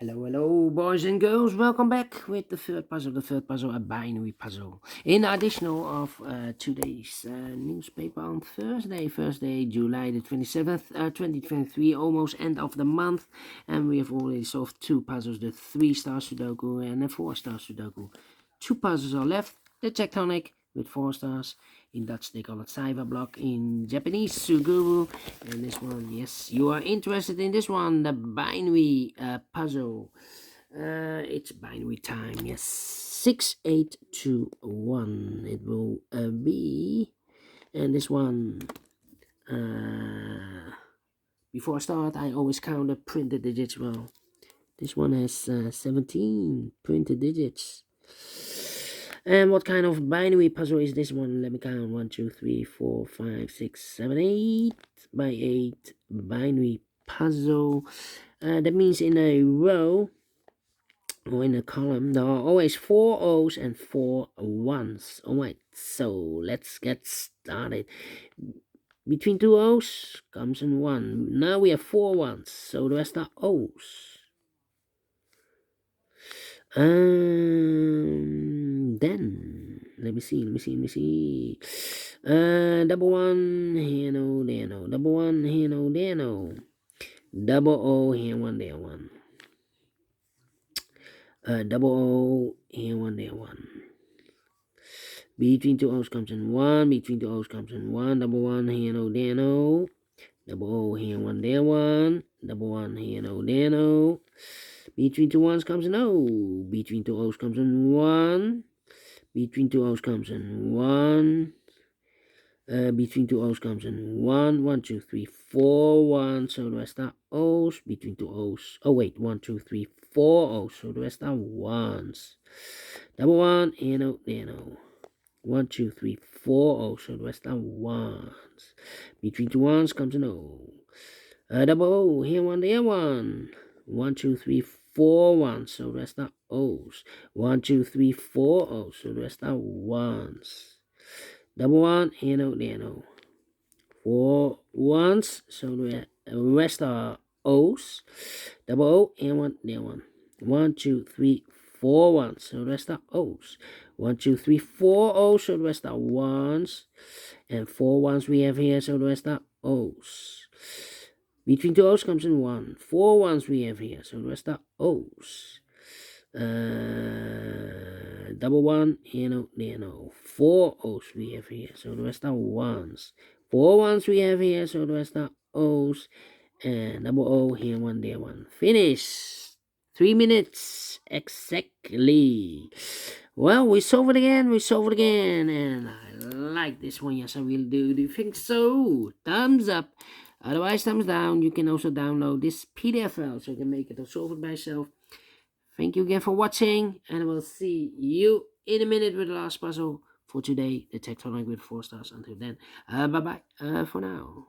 Hello, boys and girls. Welcome back with the third puzzle, a binary puzzle. In additional of today's newspaper on Thursday, July the 27th, 2023, almost end of the month. And we have already solved two puzzles, the 3-star Sudoku and the 4-star Sudoku. Two puzzles are left, the tectonic with 4 stars. In Dutch they call it Cyberblock, in Japanese Suguru, and this one, yes, you are interested in this one, the binary puzzle. It's binary time, yes. 6821 it will be, and this one, before I start I always count the printed digits. Well, this one has 17 printed digits. And what kind of binary puzzle is this one? Let me count. 1, 2, 3, 4, 5, 6, 7, 8 by 8 binary puzzle. That means in a row or in a column there are always 4 O's and 4 1's. Alright, so let's get started. Between 2 O's comes in 1. Now we have 4 1's, so the rest are O's. Then let me see. Double 1 here, no, there, no. Double 1 here, no, there, no. Double O here, 1, there, 1. Double O here, 1, there, 1. Between 2 O's comes in 1. Between 2 O's comes in 1. Double 1 here, no, there, no. Double O here, 1, there, 1. Double 1 here, no, there, no. Between 2 1's comes in O. Between 2 O's comes in 1. Between 2 O's comes in 1. Between 2 O's comes in 1. 1, 2, 3, 4, 1. So the rest are O's. Between 2 O's. Oh, wait. 1, 2, 3, 4 O's. So the rest are 1's. Double 1. Here, no, there, no. 1, 2, 3, 4 O's. So the rest are 1's. Between 2 1's comes an O. Double O. Here, 1, there, 1. 1, 2, 3, 4 1's, so the rest are O's. 1, 2, 3, 4 O's, so the rest are 1's. Double 1, here, no, there, no. 4 1's, so the rest are O's. Double O, here, 1, there, 1. 1, 2, 3, 4 1's, so the rest are O's. 1, 2, 3, 4 O's, so the rest are 1's. And 4 1's we have here, so the rest are O's. Between 2 O's comes in 1. 4 1's we have here, so the rest are O's. Double 1, here, no, there, no. 4 O's we have here, so the rest are 1's. 4 1's we have here, so the rest are O's. And double O, here, 1, there, 1. Finish. 3 minutes exactly. Well, we solve it again, and I like this one. Yes, I really do. Do you think so? Thumbs up. Otherwise, thumbs down. You can also download this PDF file so you can make it or solve it by yourself. Thank you again for watching, and I will see you in a minute with the last puzzle for today, the tectonic with 4 stars. Until then, bye-bye for now.